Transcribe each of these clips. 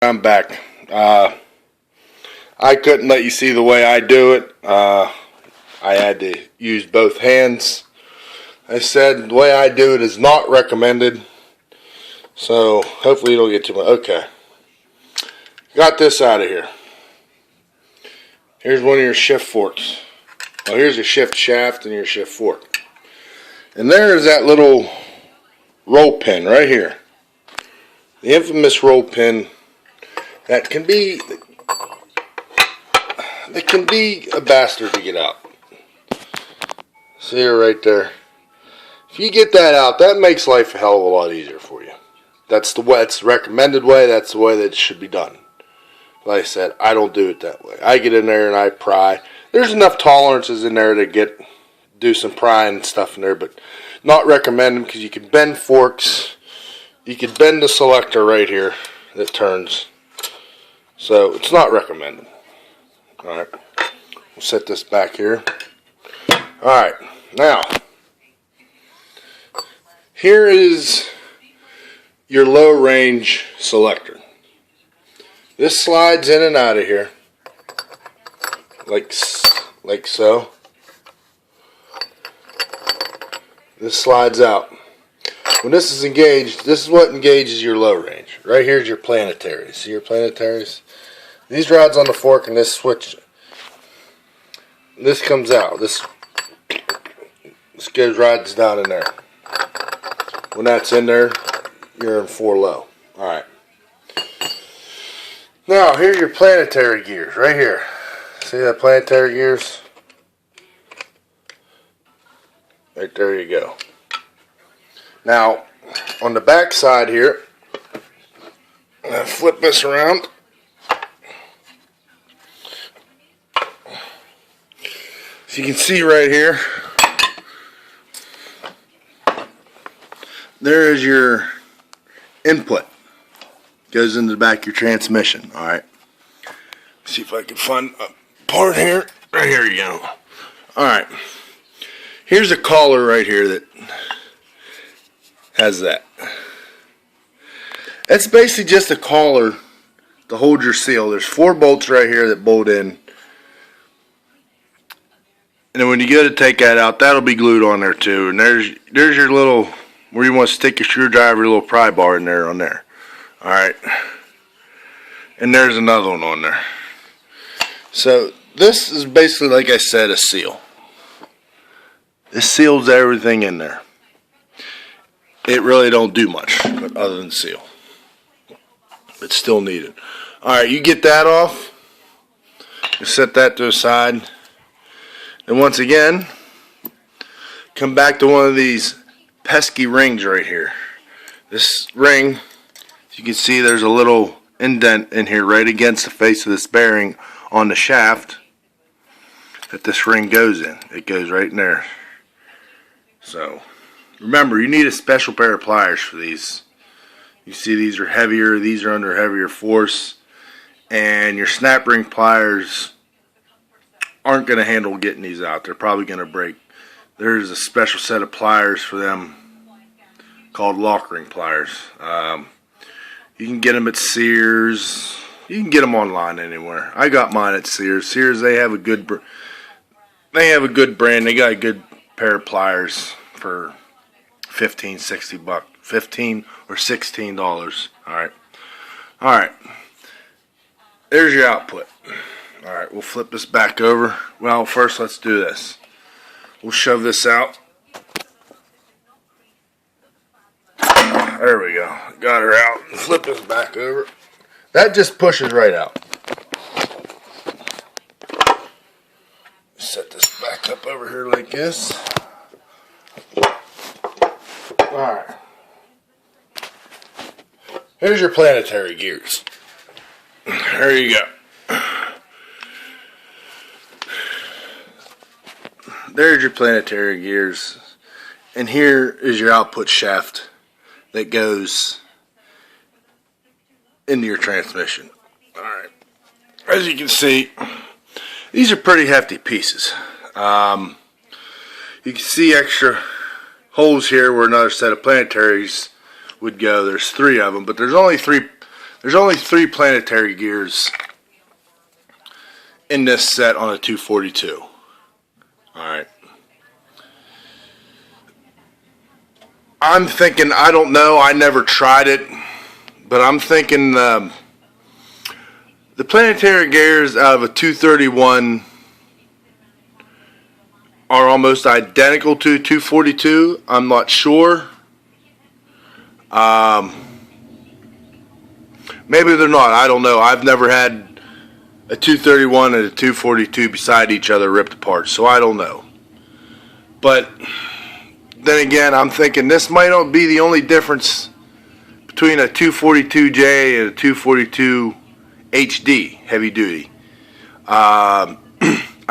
I'm back. I couldn't let you see the way I do it. I had to use both hands. I said the way I do it is not recommended. So hopefully you don't get too much. Okay. Got this out of here. Here's one of your shift forks. Well, here's your shift shaft and your shift fork. And there's that little roll pin right here. The infamous roll pin that can be a bastard to get out. See her right there. If you get that out, that makes life a hell of a lot easier for you. That's the way. It's the recommended way. That's the way that it should be done. Like I said, I don't do it that way. I get in there and I pry. There's enough tolerances in there to do some prying and stuff in there, but not recommended because you can bend forks. You can bend the selector right here that turns. So it's not recommended. Alright. We'll set this back here. Alright. Now, here is your low range selector. This slides in and out of here. Like so. This slides out. When this is engaged, this is what engages your low range. Right here is your planetaries. See your planetaries? These rods on the fork and this switch. This comes out. This goes rides down in there. When that's in there, you're in 4 low. Alright. Now, here's your planetary gears right here. See that planetary gears? Right there you go. Now, on the back side here, I'm going to flip this around. So you can see right here, there is your input. Goes into the back of your transmission. Alright. See if I can find a part here. Right here you go. Alright. Here's a collar right here that has that. That's basically just a collar to hold your seal. There's 4 bolts right here that bolt in. And then when you go to take that out, that'll be glued on there too. And there's your little, where you want to stick your screwdriver, little pry bar in there on there. Alright. And there's another one on there. So this is basically, like I said, a seal. This seals everything in there. It really don't do much but other than seal. It's still needed. Alright, you get that off. You set that to the side. And once again, come back to one of these pesky rings right here. This ring, as you can see, there's a little indent in here right against the face of this bearing on the shaft that this ring goes in. It goes right in there. So, remember, you need a special pair of pliers for these. You see these are heavier, these are under heavier force, and your snap ring pliers aren't going to handle getting these out. They're probably going to break. There's a special set of pliers for them called lock ring pliers. You can get them at Sears. You can get them online anywhere. I got mine at Sears. Sears, they have a good brand. They got a good pair of pliers for $15 or $16. Alright. There's your output. Alright, we'll flip this back over. Well, first let's do this. We'll shove this out. There we go. Got her out. Flip this back over. That just pushes right out. Set this back up over here like this. Alright. Here's your planetary gears. There you go. There's your planetary gears. And here is your output shaft that goes into your transmission. Alright. As you can see, these are pretty hefty pieces. You can see extra holes here where another set of planetaries would go. There's 3 of them, but there's only 3 There's only 3 planetary gears in this set on a 242. Alright. I'm thinking, I don't know, I never tried it, but I'm thinking the planetary gears out of a 231 are almost identical to 242. I'm not sure. Maybe they're not. I don't know. I've never had a 231 and a 242 beside each other ripped apart, so I don't know. But then again, I'm thinking this might not be the only difference between a 242J and a 242 HD heavy duty. I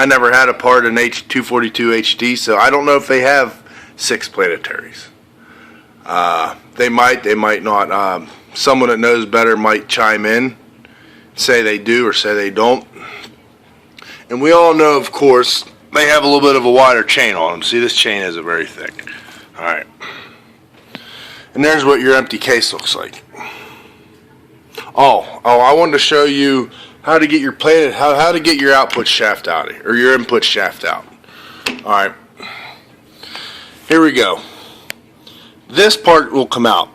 never had a part in 242 HD, so I don't know if they have 6 planetaries. They might not. Someone that knows better might chime in, say they do or say they don't. And we all know, of course, they have a little bit of a wider chain on them. See, this chain isn't very thick. Alright. And there's what your empty case looks like. Oh, I wanted to show you how to get your how to get your output shaft out of here, or your input shaft out. Alright. Here we go. This part will come out.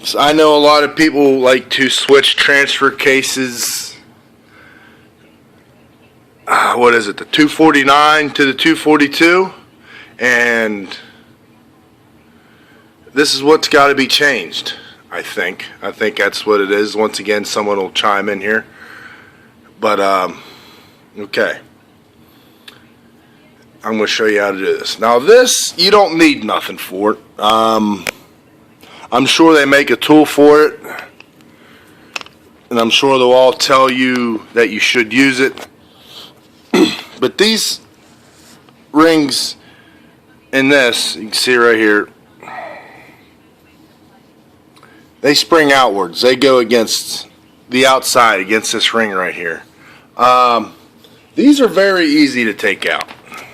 So I know a lot of people like to switch transfer cases. What is it? The 249 to the 242, and this is what's got to be changed. I think that's what it is. Once again, someone will chime in here. But okay. I'm going to show you how to do this. Now this, you don't need nothing for it. I'm sure they make a tool for it, and I'm sure they'll all tell you that you should use it. But these rings in this, you can see right here, they spring outwards. They go against the outside, against this ring right here. These are very easy to take out.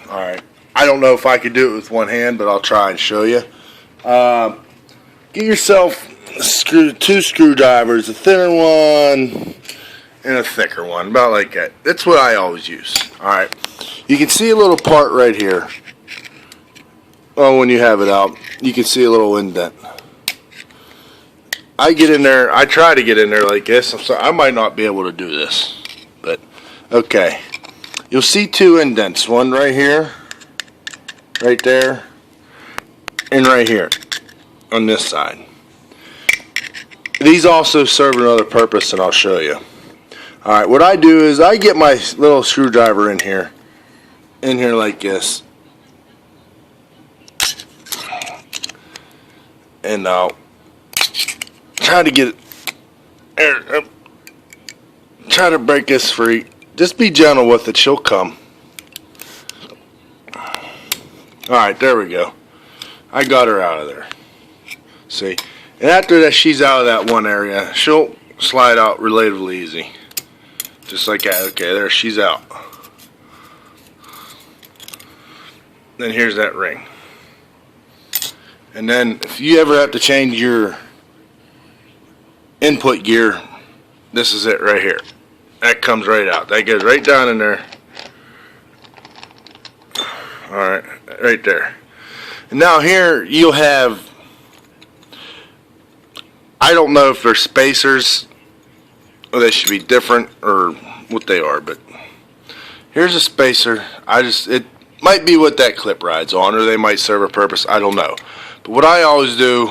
Alright, I don't know if I could do it with one hand, but I'll try and show you. Get yourself 2 screwdrivers, a thinner one and a thicker one, about like that. That's what I always use. Alright, you can see a little part right here. Oh, when you have it out, you can see a little indent. I get in there, I try to get in there like this. I'm sorry, I might not be able to do this, but okay. You'll see 2 indents, one right here, right there, and right here on this side. These also serve another purpose, and I'll show you. Alright, what I do is I get my little screwdriver in here like this, and I'll try to get it, try to break this free. Just be gentle with it, she'll come. Alright, there we go. I got her out of there. See? And after that, she's out of that one area, she'll slide out relatively easy. Just like that. Okay, there, she's out. Then here's that ring. And then if you ever have to change your input gear, this is it right here. That comes right out. That goes right down in there. Alright, right there. And now here you'll have, I don't know if they're spacers or they should be different or what they are, but here's a spacer. It might be what that clip rides on, or they might serve a purpose, I don't know. But what I always do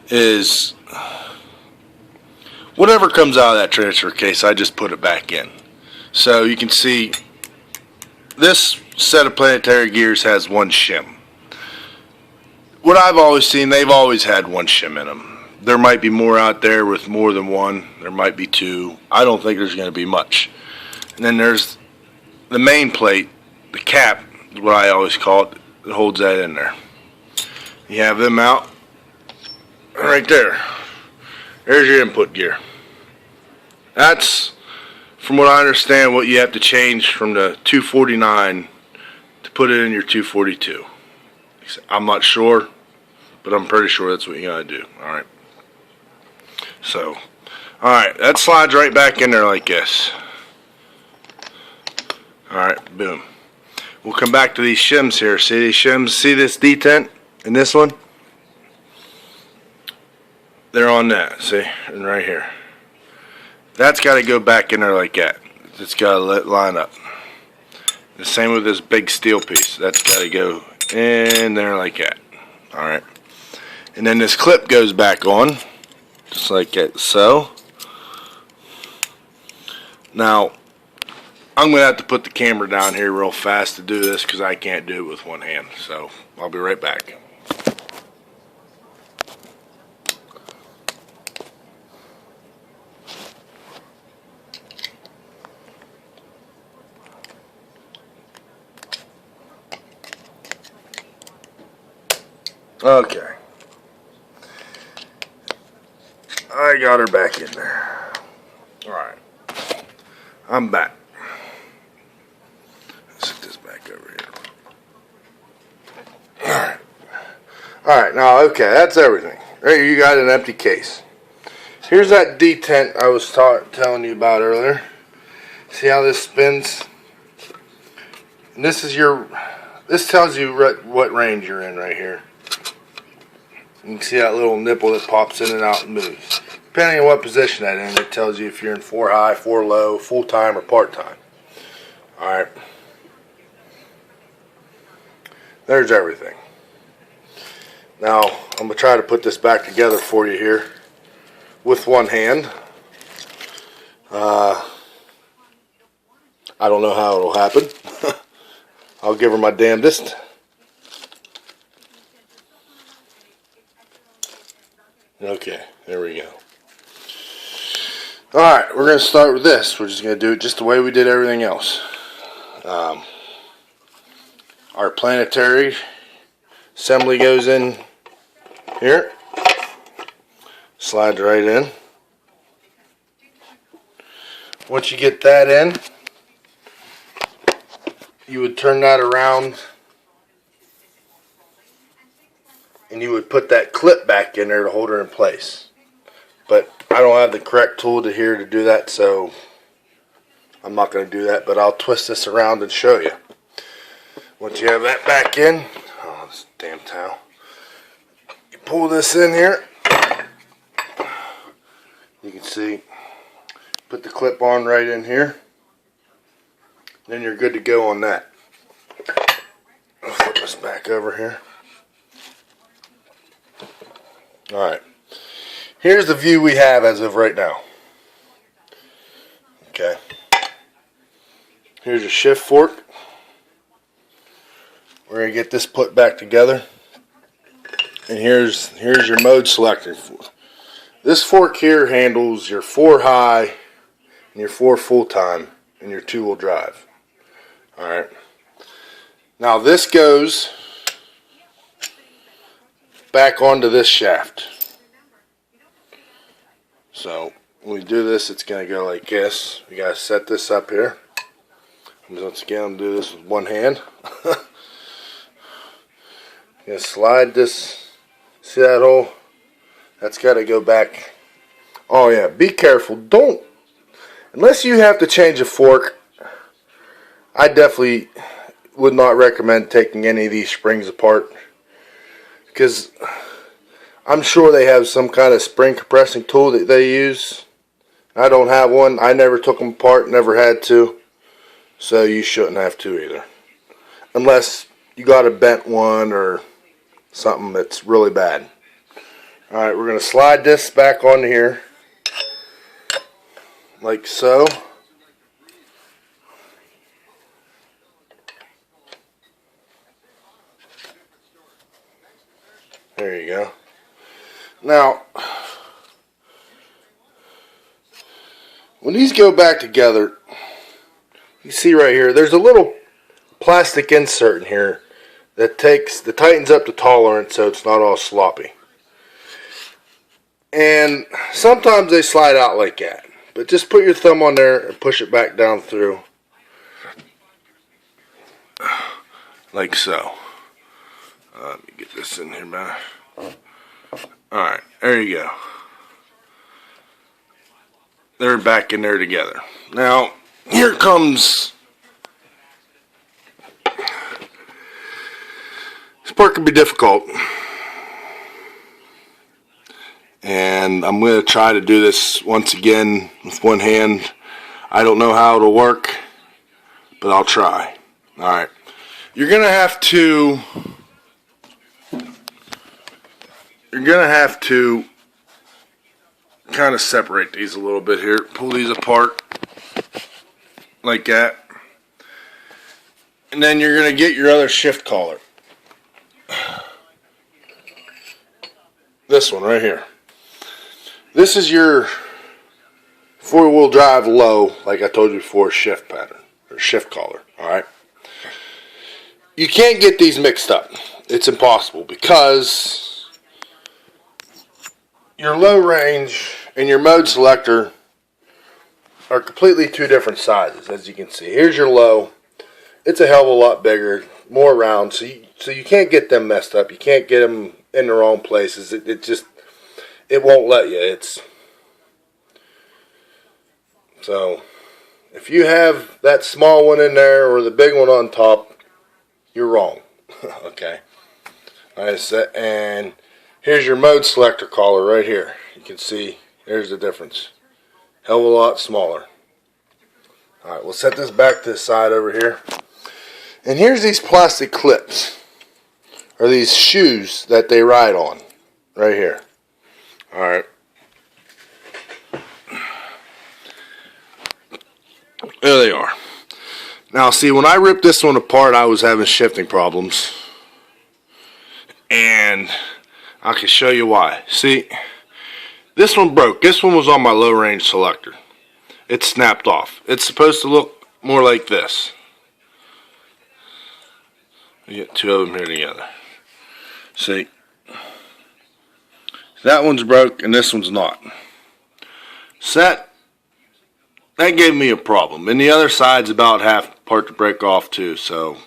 is whatever comes out of that transfer case, I just put it back in. So you can see this set of planetary gears has 1 shim. What I've always seen, they've always had 1 shim in them. There might be more out there with more than 1. There might be 2. I don't think there's going to be much. And then there's the main plate, the cap, is what I always call it, that holds that in there. You have them out right there. There's your input gear. That's, from what I understand, what you have to change from the 249 to put it in your 242. I'm not sure, but I'm pretty sure that's what you gotta do. Alright. So, Alright, that slides right back in there like this. Alright, boom. We'll come back to these shims here. See these shims? See this detent in this one? They're on that, see? And right here. That's got to go back in there like that. It's got to line up. The same with this big steel piece. That's got to go in there like that. Alright. And then this clip goes back on. Just like that, so. Now, I'm going to have to put the camera down here real fast to do this because I can't do it with one hand. So, I'll be right back. Okay. I got her back in there. Alright. I'm back. Let's set this back over here. Alright. Alright, now, okay, that's everything. Right here, you got an empty case. Here's that detent I was telling you about earlier. See how this spins? And this is this tells you what range you're in right here. You can see that little nipple that pops in and out and moves. Depending on what position that in, it tells you if you're in 4 high, 4 low, full time, or part time. Alright. There's everything. Now, I'm going to try to put this back together for you here with one hand. I don't know how it'll happen. I'll give her my damnedest. Okay, there we go. Alright, we're going to start with this. We're just going to do it just the way we did everything else. Our planetary assembly goes in here. Slides right in. Once you get that in, you would turn that around and you would put that clip back in there to hold her in place. But I don't have the correct tool here to do that, so I'm not going to do that, but I'll twist this around and show you. Once you have that back in, oh, this damn towel. You pull this in here. You can see, put the clip on right in here. Then you're good to go on that. I'll flip this back over here. Alright, here's the view we have as of right now. Okay, here's your shift fork. We're going to get this put back together. And here's your mode selector. This fork here handles your 4 high and your 4 full time and your 2-wheel drive. Alright, now this goes back onto this shaft. So when we do this, it's going to go like this. We got to set this up here. Once again, I'm going to do this with one hand. Going to slide this. See that hole? That's got to go back. Oh yeah, be careful. Don't, unless you have to change a fork, I definitely would not recommend taking any of these springs apart. Because I'm sure they have some kind of spring compressing tool that they use. I don't have one. I never took them apart, never had to. So you shouldn't have to either. Unless you got a bent one or something that's really bad. Alright, we're going to slide this back on here. Like so. There you go. Now, when these go back together, you see right here, there's a little plastic insert in here that tightens up the tolerance so it's not all sloppy. And sometimes they slide out like that. But just put your thumb on there and push it back down through. Like so. Let me get this in here, man. Alright, there you go. they're back in there together. Now, here comes, this part can be difficult, and I'm going to try to do this once again with one hand. I don't know how it'll work, but I'll try. Alright, you're going to have to kind of separate these a little bit here. Pull these apart like that. And then you're going to get your other shift collar. This one right here. This is your four-wheel drive low, like I told you before, shift pattern or shift collar. Alright. You can't get these mixed up. It's impossible because your low range and your mode selector are completely two different sizes, as you can see. Here's your low. It's a hell of a lot bigger, more round, so you can't get them messed up. You can't get them in the wrong places. It won't let you. So if you have that small one in there or the big one on top, you're wrong. Okay. Alright, and here's your mode selector collar right here. You can see, there's the difference. Hell of a lot smaller. Alright, we'll set this back to the side over here. And here's these plastic clips, or these shoes that they ride on, right here. Alright. There they are. Now see, when I ripped this one apart, I was having shifting problems. And I can show you why. See, this one broke. This one was on my low range selector. It snapped off. It's supposed to look more like this. You get two of them here together. See, that one's broke and this one's not. So that gave me a problem. And the other side's about half part to break off too. So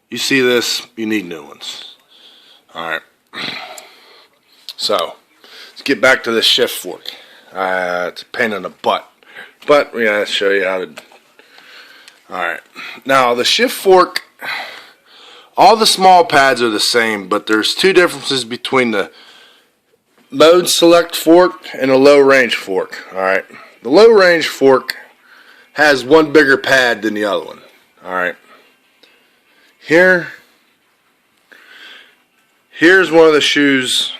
you see this, you need new ones. Alright. So let's get back to the shift fork. It's a pain in the butt, but we're going to show you how to. Alright, now the shift fork, all the small pads are the same, but there's two differences between the mode select fork and a low range fork. Alright, the low range fork has one bigger pad than the other one. Alright, here's one of the shoes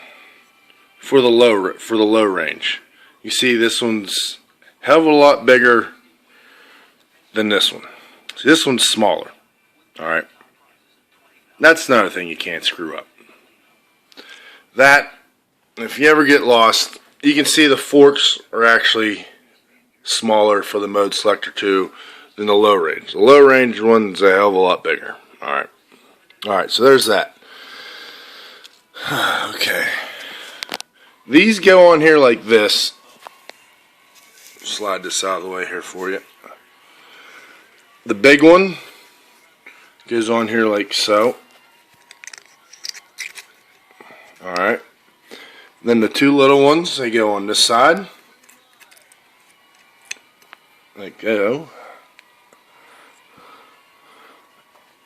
for the low range. You see, this one's a hell of a lot bigger than this one. See, this one's smaller. Alright. That's another thing you can't screw up. That, if you ever get lost, you can see the forks are actually smaller for the mode selector 2 than the low range. The low range one's a hell of a lot bigger. Alright. Alright, so there's that. Okay. These go on here like this. Slide this out of the way here for you. The big one goes on here like so. Alright. Then the two little ones, they go on this side. Like so.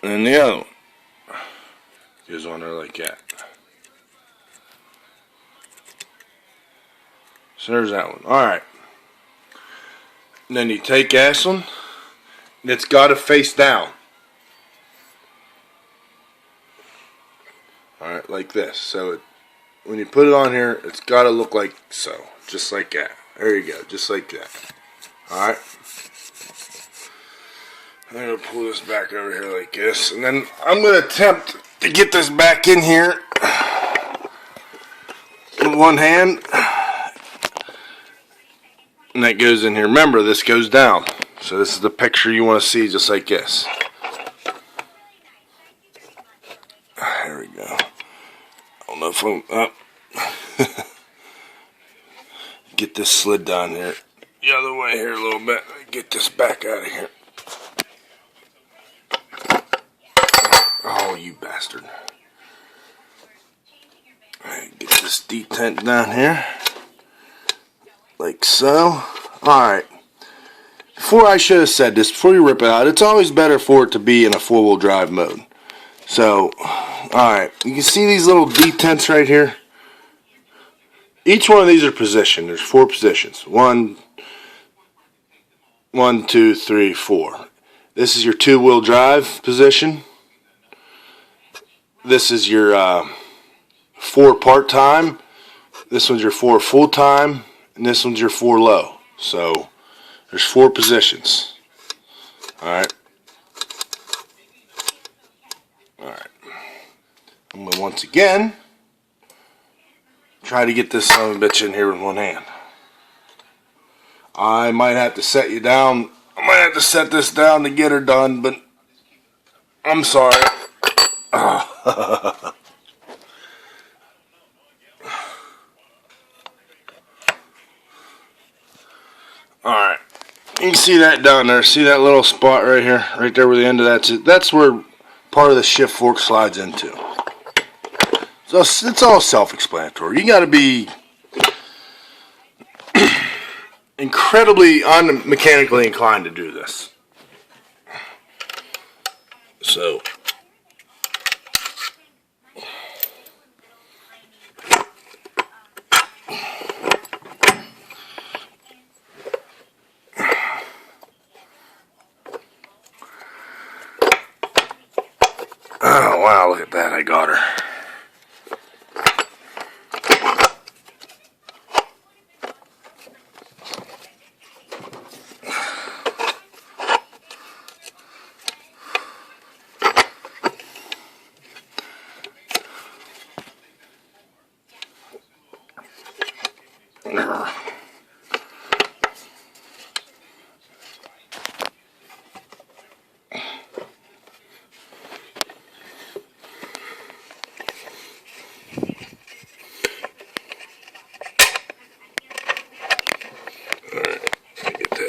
And the other one goes on there like that. So there's that one. Alright. And then you take this one, and it's got to face down. Alright, like this. So when you put it on here, it's got to look like so. Just like that. There you go. Just like that. Alright. I'm going to pull this back over here like this. And then I'm going to attempt to get this back in here with one hand. And that goes in here. Remember, this goes down. So this is the picture you want to see, just like this. There we go. I don't know if I'm up. Get this slid down here. The other way here a little bit. Get this back out of here. Oh, you bastard. Alright, get this detent down here. like so. Alright. Before I should have said this, before you rip it out, it's always better for it to be in a four-wheel drive mode. So, alright, you can see these little detents right here. Each one of these are positioned. There's 4 positions. 1, 2, 3, 4. This is your two-wheel drive position. This is your 4 part-time. This one's your 4 full-time. And this one's your 4 low. So, there's 4 positions. Alright. Alright. I'm going to once again try to get this son of a bitch in here with one hand. I might have to set you down. I might have to set this down to get her done, but I'm sorry. Alright. You can see that down there. See that little spot right here? Right there where the end of that's it. That's where part of the shift fork slides into. So it's all self-explanatory. You got to be incredibly mechanically inclined to do this. So oh wow, look at that, I got her.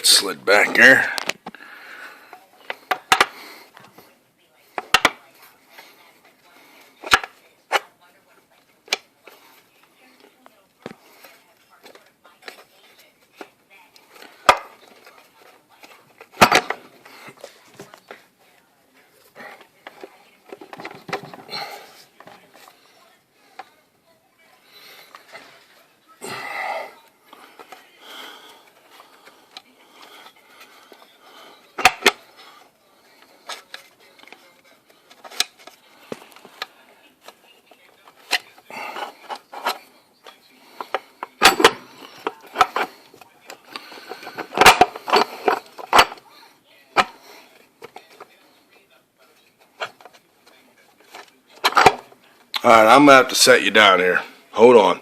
Slid back there. Alright, I'm going to have to set you down here. Hold on.